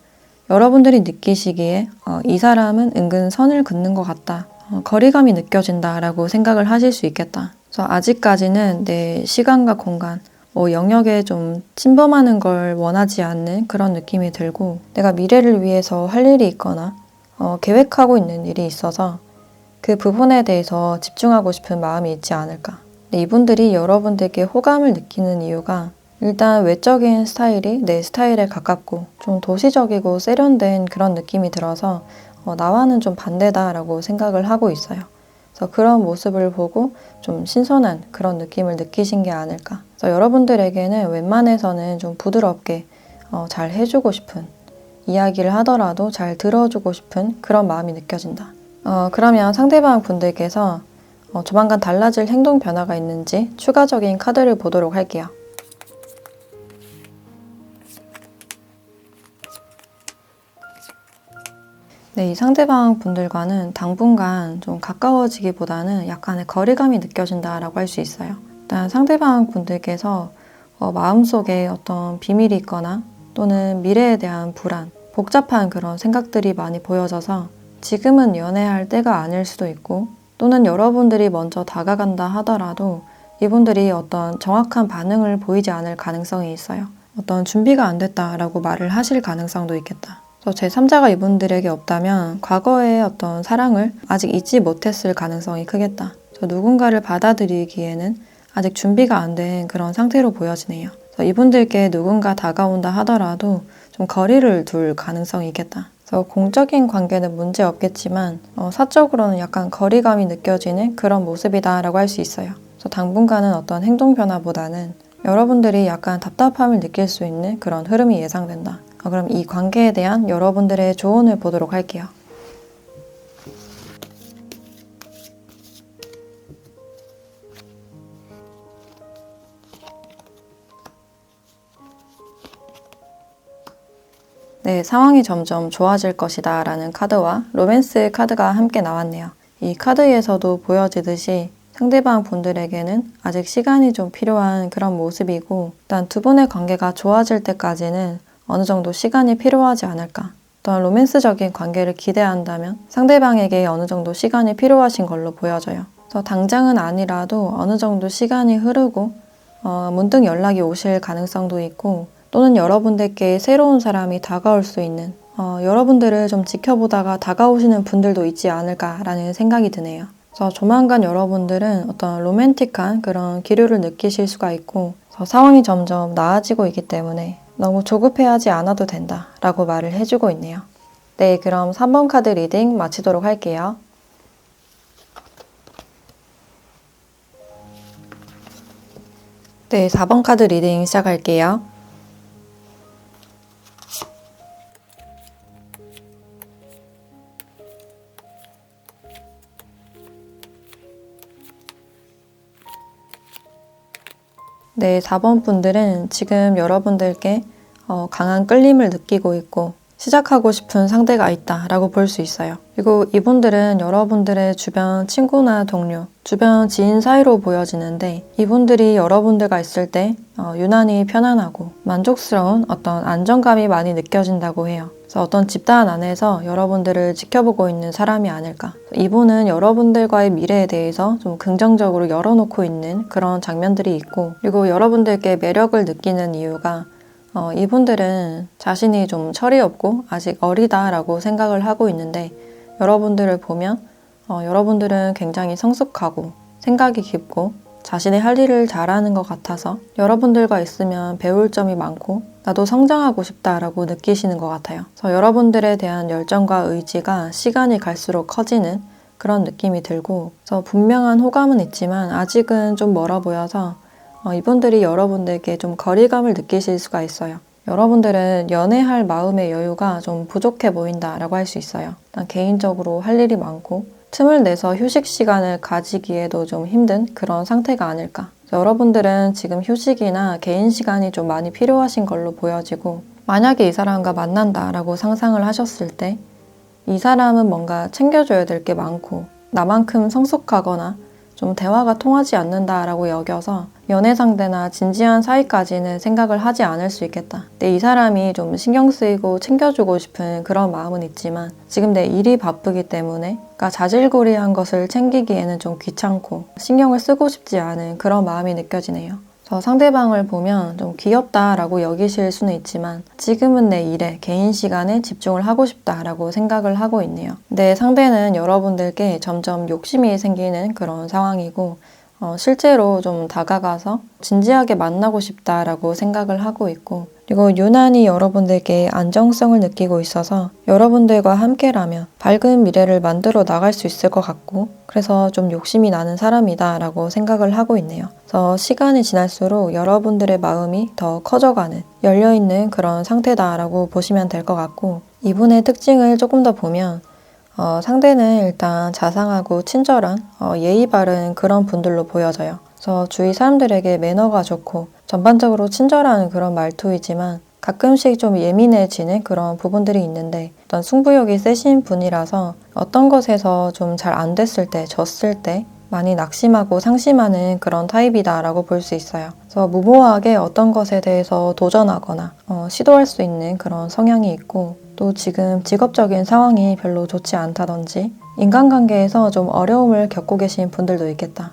여러분들이 느끼시기에 이 사람은 은근 선을 긋는 것 같다, 거리감이 느껴진다라고 생각을 하실 수 있겠다. 그래서 아직까지는 내 시간과 공간, 영역에 좀 침범하는 걸 원하지 않는 그런 느낌이 들고, 내가 미래를 위해서 할 일이 있거나 계획하고 있는 일이 있어서 그 부분에 대해서 집중하고 싶은 마음이 있지 않을까. 근데 이분들이 여러분들께 호감을 느끼는 이유가 일단 외적인 스타일이 내 스타일에 가깝고 좀 도시적이고 세련된 그런 느낌이 들어서 나와는 좀 반대다라고 생각을 하고 있어요. 그래서 그런 모습을 보고 좀 신선한 그런 느낌을 느끼신 게 아닐까. 그래서 여러분들에게는 웬만해서는 좀 부드럽게 잘 해주고 싶은, 이야기를 하더라도 잘 들어주고 싶은 그런 마음이 느껴진다. 그러면 상대방 분들께서 조만간 달라질 행동 변화가 있는지 추가적인 카드를 보도록 할게요. 네, 이 상대방 분들과는 당분간 좀 가까워지기보다는 약간의 거리감이 느껴진다라고 할 수 있어요. 일단 상대방 분들께서 마음속에 어떤 비밀이 있거나 또는 미래에 대한 불안, 복잡한 그런 생각들이 많이 보여져서 지금은 연애할 때가 아닐 수도 있고 또는 여러분들이 먼저 다가간다 하더라도 이분들이 어떤 정확한 반응을 보이지 않을 가능성이 있어요. 어떤 준비가 안 됐다라고 말을 하실 가능성도 있겠다. 제3자가 이분들에게 없다면 과거의 어떤 사랑을 아직 잊지 못했을 가능성이 크겠다. 누군가를 받아들이기에는 아직 준비가 안 된 그런 상태로 보여지네요. 이분들께 누군가 다가온다 하더라도 좀 거리를 둘 가능성이 있겠다. 그래서 공적인 관계는 문제 없겠지만 사적으로는 약간 거리감이 느껴지는 그런 모습이다라고 할 수 있어요. 그래서 당분간은 어떤 행동 변화보다는 여러분들이 약간 답답함을 느낄 수 있는 그런 흐름이 예상된다. 그럼 이 관계에 대한 여러분들의 조언을 보도록 할게요. 네, 상황이 점점 좋아질 것이다 라는 카드와 로맨스 카드가 함께 나왔네요. 이 카드에서도 보여지듯이 상대방 분들에게는 아직 시간이 좀 필요한 그런 모습이고 일단 두 분의 관계가 좋아질 때까지는 어느 정도 시간이 필요하지 않을까. 어떤 로맨스적인 관계를 기대한다면 상대방에게 어느 정도 시간이 필요하신 걸로 보여져요. 그래서 당장은 아니라도 어느 정도 시간이 흐르고 문득 연락이 오실 가능성도 있고 또는 여러분들께 새로운 사람이 다가올 수 있는 여러분들을 좀 지켜보다가 다가오시는 분들도 있지 않을까라는 생각이 드네요. 그래서 조만간 여러분들은 어떤 로맨틱한 그런 기류를 느끼실 수가 있고 상황이 점점 나아지고 있기 때문에 너무 조급해하지 않아도 된다 라고 말을 해주고 있네요. 네, 그럼 3번 카드 리딩 마치도록 할게요. 네, 4번 카드 리딩 시작할게요. 네, 4번 분들은 지금 여러분들께 강한 끌림을 느끼고 있고 시작하고 싶은 상대가 있다라고 볼 수 있어요. 그리고 이분들은 여러분들의 주변 친구나 동료, 주변 지인 사이로 보여지는데 이분들이 여러분들과 있을 때 유난히 편안하고 만족스러운 어떤 안정감이 많이 느껴진다고 해요. 그래서 어떤 집단 안에서 여러분들을 지켜보고 있는 사람이 아닐까. 이분은 여러분들과의 미래에 대해서 좀 긍정적으로 열어놓고 있는 그런 장면들이 있고 그리고 여러분들께 매력을 느끼는 이유가 이분들은 자신이 좀 철이 없고 아직 어리다라고 생각을 하고 있는데 여러분들을 보면 여러분들은 굉장히 성숙하고 생각이 깊고 자신의 할 일을 잘하는 것 같아서 여러분들과 있으면 배울 점이 많고 나도 성장하고 싶다라고 느끼시는 것 같아요. 그래서 여러분들에 대한 열정과 의지가 시간이 갈수록 커지는 그런 느낌이 들고 그래서 분명한 호감은 있지만 아직은 좀 멀어 보여서 이분들이 여러분들께 좀 거리감을 느끼실 수가 있어요. 여러분들은 연애할 마음의 여유가 좀 부족해 보인다라고 할 수 있어요. 일단 개인적으로 할 일이 많고 틈을 내서 휴식 시간을 가지기에도 좀 힘든 그런 상태가 아닐까. 여러분들은 지금 휴식이나 개인 시간이 좀 많이 필요하신 걸로 보여지고 만약에 이 사람과 만난다라고 상상을 하셨을 때 이 사람은 뭔가 챙겨줘야 될 게 많고 나만큼 성숙하거나 좀 대화가 통하지 않는다라고 여겨서 연애 상대나 진지한 사이까지는 생각을 하지 않을 수 있겠다. 근데 이 사람이 좀 신경 쓰이고 챙겨주고 싶은 그런 마음은 있지만 지금 내 일이 바쁘기 때문에 그러니까 자질구레한 것을 챙기기에는 좀 귀찮고 신경을 쓰고 싶지 않은 그런 마음이 느껴지네요. 그래서 상대방을 보면 좀 귀엽다라고 여기실 수는 있지만 지금은 내 일에 개인 시간에 집중을 하고 싶다라고 생각을 하고 있네요. 근데 상대는 여러분들께 점점 욕심이 생기는 그런 상황이고 실제로 좀 다가가서 진지하게 만나고 싶다라고 생각을 하고 있고 그리고 유난히 여러분들께 안정성을 느끼고 있어서 여러분들과 함께라면 밝은 미래를 만들어 나갈 수 있을 것 같고 그래서 좀 욕심이 나는 사람이다라고 생각을 하고 있네요. 그래서 시간이 지날수록 여러분들의 마음이 더 커져가는 열려있는 그런 상태다라고 보시면 될 것 같고 이분의 특징을 조금 더 보면 상대는 일단 자상하고 친절한 예의 바른 그런 분들로 보여져요. 그래서 주위 사람들에게 매너가 좋고 전반적으로 친절한 그런 말투이지만 가끔씩 좀 예민해지는 그런 부분들이 있는데 어떤 승부욕이 세신 분이라서 어떤 것에서 좀 잘 안 됐을 때, 졌을 때 많이 낙심하고 상심하는 그런 타입이다라고 볼 수 있어요. 그래서 무모하게 어떤 것에 대해서 도전하거나 시도할 수 있는 그런 성향이 있고 또 지금 직업적인 상황이 별로 좋지 않다든지 인간관계에서 좀 어려움을 겪고 계신 분들도 있겠다.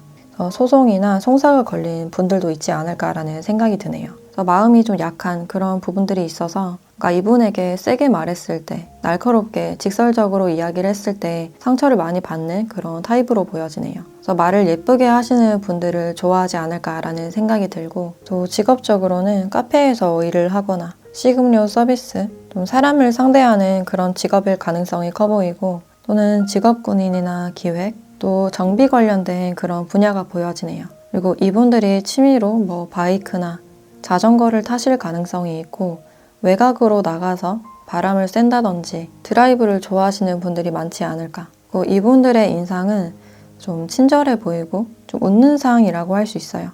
소송이나 송사가 걸린 분들도 있지 않을까라는 생각이 드네요. 그래서 마음이 좀 약한 그런 부분들이 있어서 그러니까 이분에게 세게 말했을 때 날카롭게 직설적으로 이야기를 했을 때 상처를 많이 받는 그런 타입으로 보여지네요. 그래서 말을 예쁘게 하시는 분들을 좋아하지 않을까라는 생각이 들고 또 직업적으로는 카페에서 일을 하거나 식음료 서비스, 좀 사람을 상대하는 그런 직업일 가능성이 커 보이고 또는 직업군인이나 기획, 또 정비 관련된 그런 분야가 보여지네요. 그리고 이분들이 취미로 바이크나 자전거를 타실 가능성이 있고 외곽으로 나가서 바람을 쐰다든지 드라이브를 좋아하시는 분들이 많지 않을까. 그리고 이분들의 인상은 좀 친절해 보이고 좀 웃는 상이라고 할 수 있어요.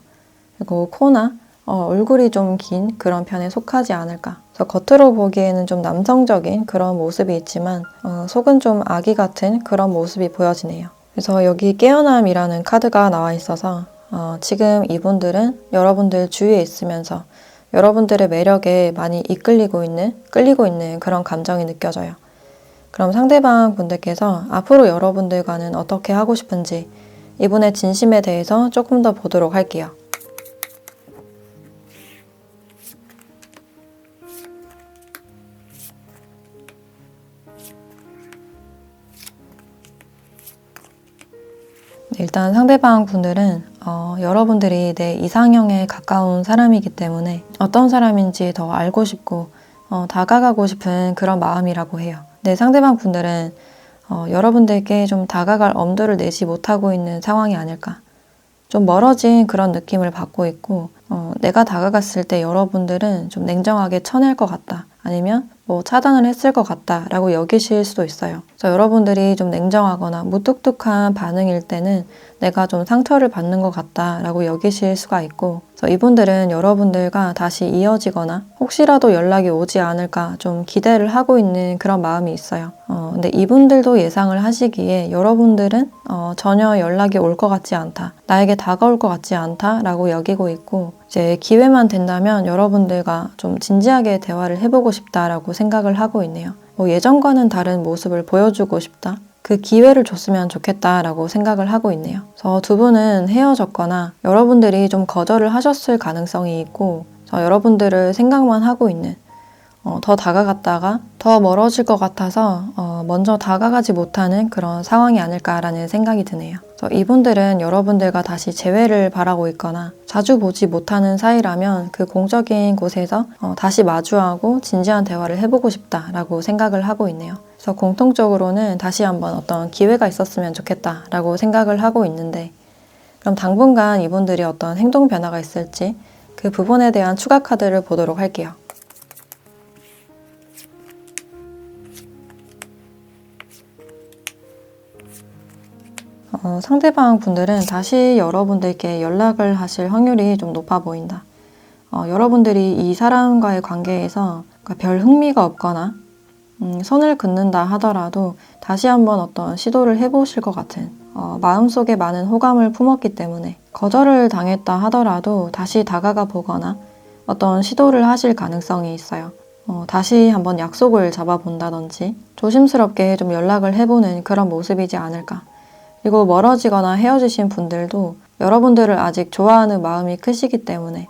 그리고 코나 얼굴이 좀 긴 그런 편에 속하지 않을까. 그래서 겉으로 보기에는 좀 남성적인 그런 모습이 있지만 속은 좀 아기 같은 그런 모습이 보여지네요. 그래서 여기 깨어남이라는 카드가 나와 있어서 지금 이분들은 여러분들 주위에 있으면서 여러분들의 매력에 많이 끌리고 있는 그런 감정이 느껴져요. 그럼 상대방 분들께서 앞으로 여러분들과는 어떻게 하고 싶은지 이분의 진심에 대해서 조금 더 보도록 할게요. 일단 상대방 분들은 여러분들이 내 이상형에 가까운 사람이기 때문에 어떤 사람인지 더 알고 싶고 다가가고 싶은 그런 마음이라고 해요. 네, 상대방 분들은 여러분들께 좀 다가갈 엄두를 내지 못하고 있는 상황이 아닐까. 좀 멀어진 그런 느낌을 받고 있고 내가 다가갔을 때 여러분들은 좀 냉정하게 쳐낼 것 같다. 아니면 차단을 했을 것 같다라고 여기실 수도 있어요. 그래서 여러분들이 좀 냉정하거나 무뚝뚝한 반응일 때는 내가 좀 상처를 받는 것 같다라고 여기실 수가 있고 그래서 이분들은 여러분들과 다시 이어지거나 혹시라도 연락이 오지 않을까 좀 기대를 하고 있는 그런 마음이 있어요. 근데 이분들도 예상을 하시기에 여러분들은 전혀 연락이 올 것 같지 않다. 나에게 다가올 것 같지 않다라고 여기고 있고 이제 기회만 된다면 여러분들과 좀 진지하게 대화를 해보고 싶다라고 생각을 하고 있네요. 예전과는 다른 모습을 보여주고 싶다. 그 기회를 줬으면 좋겠다라고 생각을 하고 있네요. 그래서 두 분은 헤어졌거나 여러분들이 좀 거절을 하셨을 가능성이 있고 여러분들을 생각만 하고 있는 더 다가갔다가 더 멀어질 것 같아서 먼저 다가가지 못하는 그런 상황이 아닐까라는 생각이 드네요. 그래서 이분들은 여러분들과 다시 재회를 바라고 있거나 자주 보지 못하는 사이라면 그 공적인 곳에서 다시 마주하고 진지한 대화를 해보고 싶다라고 생각을 하고 있네요. 그래서 공통적으로는 다시 한번 어떤 기회가 있었으면 좋겠다라고 생각을 하고 있는데 그럼 당분간 이분들이 어떤 행동 변화가 있을지 그 부분에 대한 추가 카드를 보도록 할게요. 상대방 분들은 다시 여러분들께 연락을 하실 확률이 좀 높아 보인다. 여러분들이 이 사람과의 관계에서 별 흥미가 없거나 선을 긋는다 하더라도 다시 한번 어떤 시도를 해보실 것 같은 마음속에 많은 호감을 품었기 때문에 거절을 당했다 하더라도 다시 다가가 보거나 어떤 시도를 하실 가능성이 있어요. 다시 한번 약속을 잡아본다든지 조심스럽게 좀 연락을 해보는 그런 모습이지 않을까. 그리고 멀어지거나 헤어지신 분들도 여러분들을 아직 좋아하는 마음이 크시기 때문에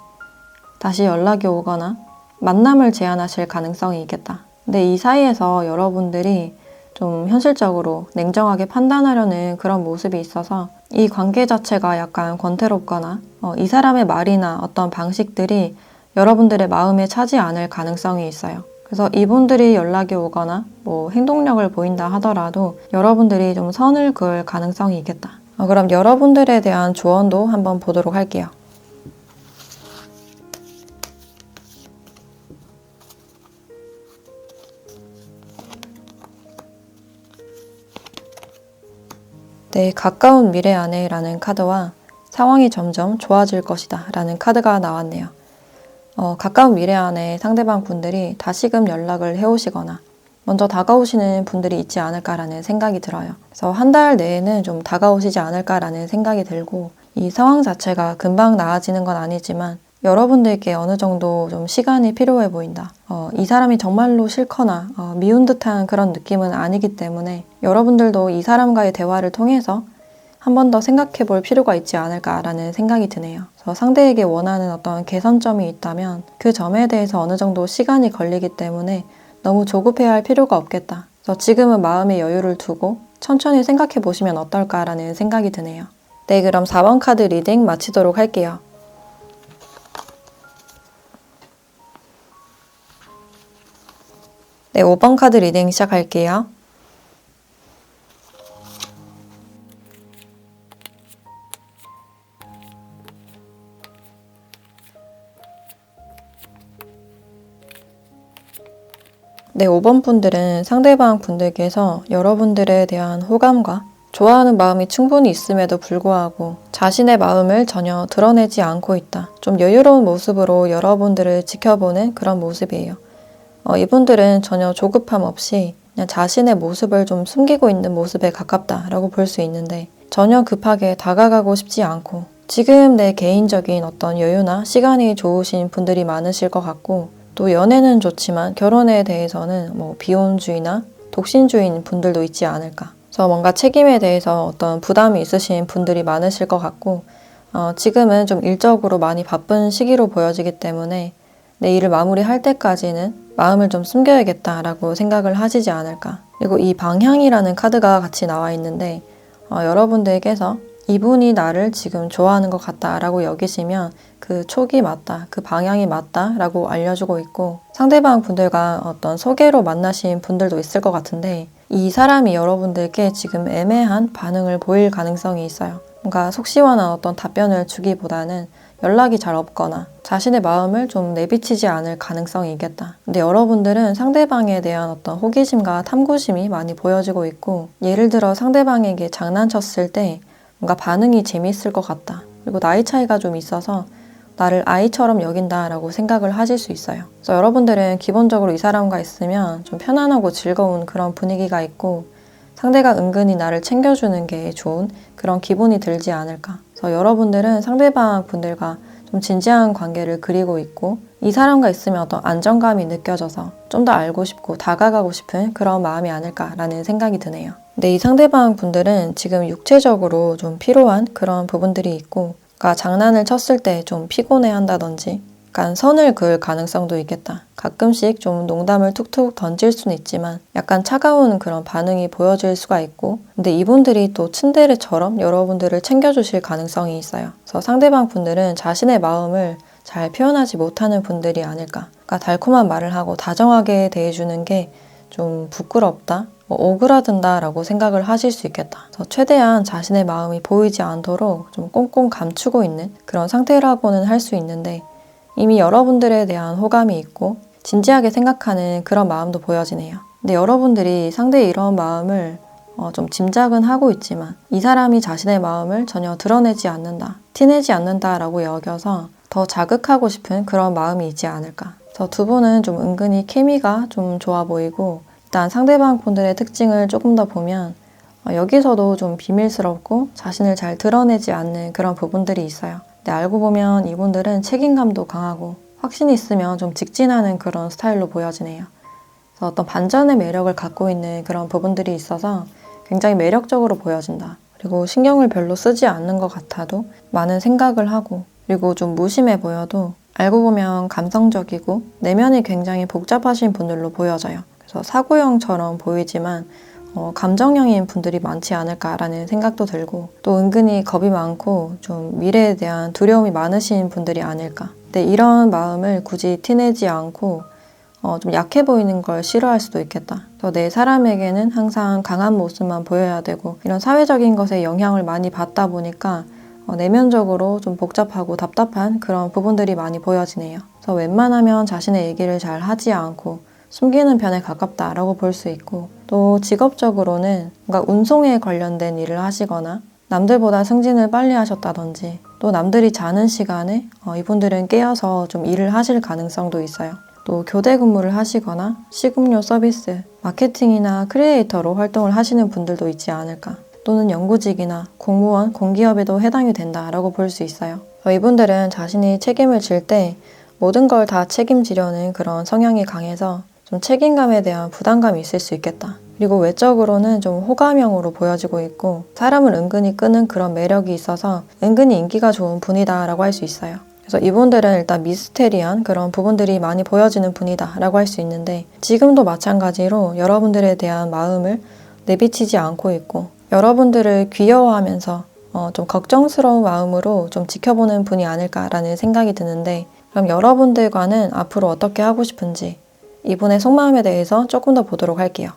다시 연락이 오거나 만남을 제안하실 가능성이 있겠다. 근데 이 사이에서 여러분들이 좀 현실적으로 냉정하게 판단하려는 그런 모습이 있어서 이 관계 자체가 약간 권태롭거나 이 사람의 말이나 어떤 방식들이 여러분들의 마음에 차지 않을 가능성이 있어요. 그래서 이분들이 연락이 오거나 뭐 행동력을 보인다 하더라도 여러분들이 좀 선을 그을 가능성이 있겠다. 그럼 여러분들에 대한 조언도 한번 보도록 할게요. 네, 가까운 미래 안에 라는 카드와 상황이 점점 좋아질 것이다 라는 카드가 나왔네요. 가까운 미래 안에 상대방 분들이 다시금 연락을 해오시거나 먼저 다가오시는 분들이 있지 않을까라는 생각이 들어요. 그래서 한 달 내에는 좀 다가오시지 않을까라는 생각이 들고 이 상황 자체가 금방 나아지는 건 아니지만 여러분들께 어느 정도 좀 시간이 필요해 보인다. 이 사람이 정말로 싫거나 미운 듯한 그런 느낌은 아니기 때문에 여러분들도 이 사람과의 대화를 통해서 한 번 더 생각해 볼 필요가 있지 않을까라는 생각이 드네요. 그래서 상대에게 원하는 어떤 개선점이 있다면 그 점에 대해서 어느 정도 시간이 걸리기 때문에 너무 조급해야 할 필요가 없겠다. 그래서 지금은 마음의 여유를 두고 천천히 생각해 보시면 어떨까라는 생각이 드네요. 네, 그럼 4번 카드 리딩 마치도록 할게요. 네, 5번 카드 리딩 시작할게요. 네, 5번 분들은 상대방 분들께서 여러분들에 대한 호감과 좋아하는 마음이 충분히 있음에도 불구하고 자신의 마음을 전혀 드러내지 않고 있다. 좀 여유로운 모습으로 여러분들을 지켜보는 그런 모습이에요. 이분들은 전혀 조급함 없이 그냥 자신의 모습을 좀 숨기고 있는 모습에 가깝다라고 볼 수 있는데 전혀 급하게 다가가고 싶지 않고 지금 내 개인적인 어떤 여유나 시간이 좋으신 분들이 많으실 것 같고 또 연애는 좋지만 결혼에 대해서는 뭐 비혼주의나 독신주의인 분들도 있지 않을까. 그래서 뭔가 책임에 대해서 어떤 부담이 있으신 분들이 많으실 것 같고 지금은 좀 일적으로 많이 바쁜 시기로 보여지기 때문에 내 일을 마무리할 때까지는 마음을 좀 숨겨야겠다라고 생각을 하시지 않을까. 그리고 이 방향이라는 카드가 같이 나와 있는데 여러분들께서 이분이 나를 지금 좋아하는 것 같다라고 여기시면 그 촉이 맞다, 그 방향이 맞다라고 알려주고 있고 상대방 분들과 어떤 소개로 만나신 분들도 있을 것 같은데 이 사람이 여러분들께 지금 애매한 반응을 보일 가능성이 있어요. 뭔가 속 시원한 어떤 답변을 주기보다는 연락이 잘 없거나 자신의 마음을 좀 내비치지 않을 가능성이 있겠다. 근데 여러분들은 상대방에 대한 어떤 호기심과 탐구심이 많이 보여지고 있고 예를 들어 상대방에게 장난쳤을 때 뭔가 반응이 재미있을 것 같다. 그리고 나이 차이가 좀 있어서 나를 아이처럼 여긴다라고 생각을 하실 수 있어요. 그래서 여러분들은 기본적으로 이 사람과 있으면 좀 편안하고 즐거운 그런 분위기가 있고 상대가 은근히 나를 챙겨주는 게 좋은 그런 기분이 들지 않을까. 그래서 여러분들은 상대방 분들과 좀 진지한 관계를 그리고 있고 이 사람과 있으면 어떤 안정감이 느껴져서 좀 더 알고 싶고 다가가고 싶은 그런 마음이 아닐까라는 생각이 드네요. 근데 이 상대방 분들은 지금 육체적으로 좀 피로한 그런 부분들이 있고 그러니까 장난을 쳤을 때 좀 피곤해 한다든지 약간 선을 그을 가능성도 있겠다. 가끔씩 좀 농담을 툭툭 던질 수는 있지만 약간 차가운 그런 반응이 보여질 수가 있고 근데 이분들이 또 츤데레처럼 여러분들을 챙겨주실 가능성이 있어요. 그래서 상대방 분들은 자신의 마음을 잘 표현하지 못하는 분들이 아닐까. 그러니까 달콤한 말을 하고 다정하게 대해주는 게 좀 부끄럽다, 오그라든다라고 생각을 하실 수 있겠다. 그래서 최대한 자신의 마음이 보이지 않도록 좀 꽁꽁 감추고 있는 그런 상태라고는 할 수 있는데 이미 여러분들에 대한 호감이 있고 진지하게 생각하는 그런 마음도 보여지네요. 근데 여러분들이 상대의 이런 마음을 좀 짐작은 하고 있지만 이 사람이 자신의 마음을 전혀 드러내지 않는다, 티내지 않는다라고 여겨서 더 자극하고 싶은 그런 마음이 있지 않을까. 그래서 두 분은 좀 은근히 케미가 좀 좋아 보이고 일단 상대방 분들의 특징을 조금 더 보면 여기서도 좀 비밀스럽고 자신을 잘 드러내지 않는 그런 부분들이 있어요. 근데 알고 보면 이분들은 책임감도 강하고 확신이 있으면 좀 직진하는 그런 스타일로 보여지네요. 그래서 어떤 반전의 매력을 갖고 있는 그런 부분들이 있어서 굉장히 매력적으로 보여진다. 그리고 신경을 별로 쓰지 않는 것 같아도 많은 생각을 하고, 그리고 좀 무심해 보여도 알고 보면 감성적이고 내면이 굉장히 복잡하신 분들로 보여져요. 그래서 사고형처럼 보이지만 감정형인 분들이 많지 않을까라는 생각도 들고, 또 은근히 겁이 많고 좀 미래에 대한 두려움이 많으신 분들이 아닐까. 근데 이런 마음을 굳이 티내지 않고 좀 약해 보이는 걸 싫어할 수도 있겠다. 내 사람에게는 항상 강한 모습만 보여야 되고, 이런 사회적인 것에 영향을 많이 받다 보니까 내면적으로 좀 복잡하고 답답한 그런 부분들이 많이 보여지네요. 그래서 웬만하면 자신의 얘기를 잘 하지 않고 숨기는 편에 가깝다라고 볼 수 있고, 또 직업적으로는 뭔가 운송에 관련된 일을 하시거나 남들보다 승진을 빨리 하셨다든지, 또 남들이 자는 시간에 이분들은 깨어서 좀 일을 하실 가능성도 있어요. 또 교대 근무를 하시거나 식음료 서비스, 마케팅이나 크리에이터로 활동을 하시는 분들도 있지 않을까. 또는 연구직이나 공무원, 공기업에도 해당이 된다라고 볼 수 있어요. 이분들은 자신이 책임을 질 때 모든 걸 다 책임지려는 그런 성향이 강해서 좀 책임감에 대한 부담감이 있을 수 있겠다. 그리고 외적으로는 좀 호감형으로 보여지고 있고, 사람을 은근히 끄는 그런 매력이 있어서 은근히 인기가 좋은 분이다라고 할 수 있어요. 그래서 이분들은 일단 미스테리한 그런 부분들이 많이 보여지는 분이다 라고 할 수 있는데, 지금도 마찬가지로 여러분들에 대한 마음을 내비치지 않고 있고, 여러분들을 귀여워하면서 좀 걱정스러운 마음으로 좀 지켜보는 분이 아닐까라는 생각이 드는데, 그럼 여러분들과는 앞으로 어떻게 하고 싶은지 이분의 속마음에 대해서 조금 더 보도록 할게요.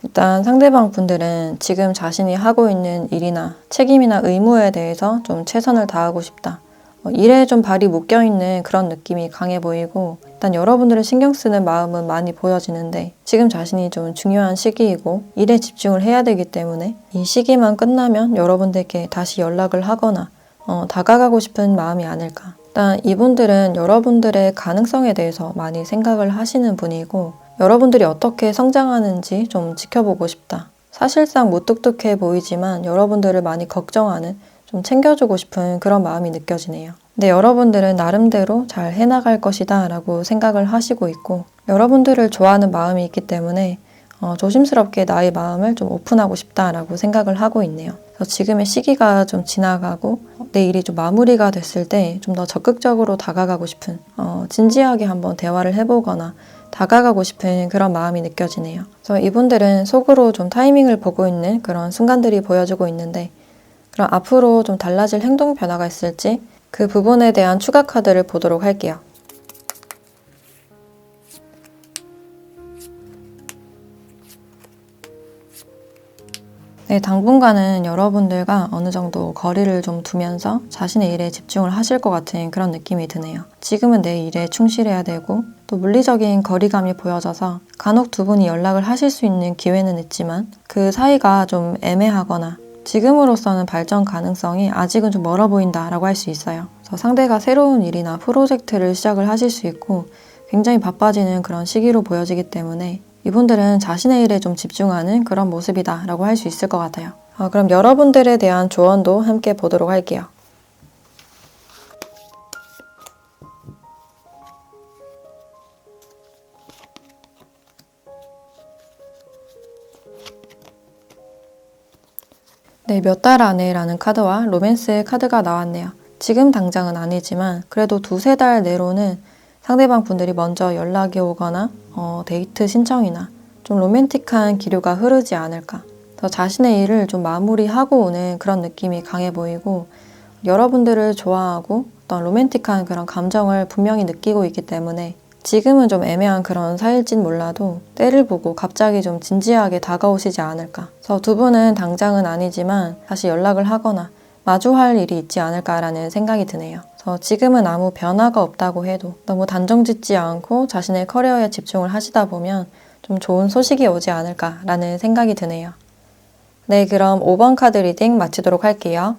일단 상대방 분들은 지금 자신이 하고 있는 일이나 책임이나 의무에 대해서 좀 최선을 다하고 싶다. 일에 좀 발이 묶여있는 그런 느낌이 강해 보이고, 일단 여러분들을 신경 쓰는 마음은 많이 보여지는데, 지금 자신이 좀 중요한 시기이고 일에 집중을 해야 되기 때문에 이 시기만 끝나면 여러분들께 다시 연락을 하거나 다가가고 싶은 마음이 아닐까. 일단 이분들은 여러분들의 가능성에 대해서 많이 생각을 하시는 분이고, 여러분들이 어떻게 성장하는지 좀 지켜보고 싶다. 사실상 무뚝뚝해 보이지만 여러분들을 많이 걱정하는, 좀 챙겨주고 싶은 그런 마음이 느껴지네요. 근데 여러분들은 나름대로 잘 해나갈 것이다 라고 생각을 하시고 있고, 여러분들을 좋아하는 마음이 있기 때문에 조심스럽게 나의 마음을 좀 오픈하고 싶다라고 생각을 하고 있네요. 그래서 지금의 시기가 좀 지나가고 내 일이 좀 마무리가 됐을 때 좀 더 적극적으로 다가가고 싶은, 진지하게 한번 대화를 해보거나 다가가고 싶은 그런 마음이 느껴지네요. 그래서 이분들은 속으로 좀 타이밍을 보고 있는 그런 순간들이 보여지고 있는데, 그럼 앞으로 좀 달라질 행동 변화가 있을지 그 부분에 대한 추가 카드를 보도록 할게요. 네, 당분간은 여러분들과 어느 정도 거리를 좀 두면서 자신의 일에 집중을 하실 것 같은 그런 느낌이 드네요. 지금은 내 일에 충실해야 되고, 또 물리적인 거리감이 보여져서 간혹 두 분이 연락을 하실 수 있는 기회는 있지만 그 사이가 좀 애매하거나 지금으로서는 발전 가능성이 아직은 좀 멀어 보인다라고 할 수 있어요. 그래서 상대가 새로운 일이나 프로젝트를 시작을 하실 수 있고 굉장히 바빠지는 그런 시기로 보여지기 때문에 이분들은 자신의 일에 좀 집중하는 그런 모습이다 라고 할 수 있을 것 같아요. 그럼 여러분들에 대한 조언도 함께 보도록 할게요. 네, 몇 달 안에라는 카드와 로맨스 카드가 나왔네요. 지금 당장은 아니지만 그래도 두세 달 내로는 상대방 분들이 먼저 연락이 오거나 데이트 신청이나 좀 로맨틱한 기류가 흐르지 않을까. 더 자신의 일을 좀 마무리하고 오는 그런 느낌이 강해 보이고, 여러분들을 좋아하고 어떤 로맨틱한 그런 감정을 분명히 느끼고 있기 때문에 지금은 좀 애매한 그런 사이일진 몰라도 때를 보고 갑자기 좀 진지하게 다가오시지 않을까. 그래서 두 분은 당장은 아니지만 다시 연락을 하거나 마주할 일이 있지 않을까라는 생각이 드네요. 그래서 지금은 아무 변화가 없다고 해도 너무 단정짓지 않고 자신의 커리어에 집중을 하시다 보면 좀 좋은 소식이 오지 않을까라는 생각이 드네요. 네, 그럼 5번 카드 리딩 마치도록 할게요.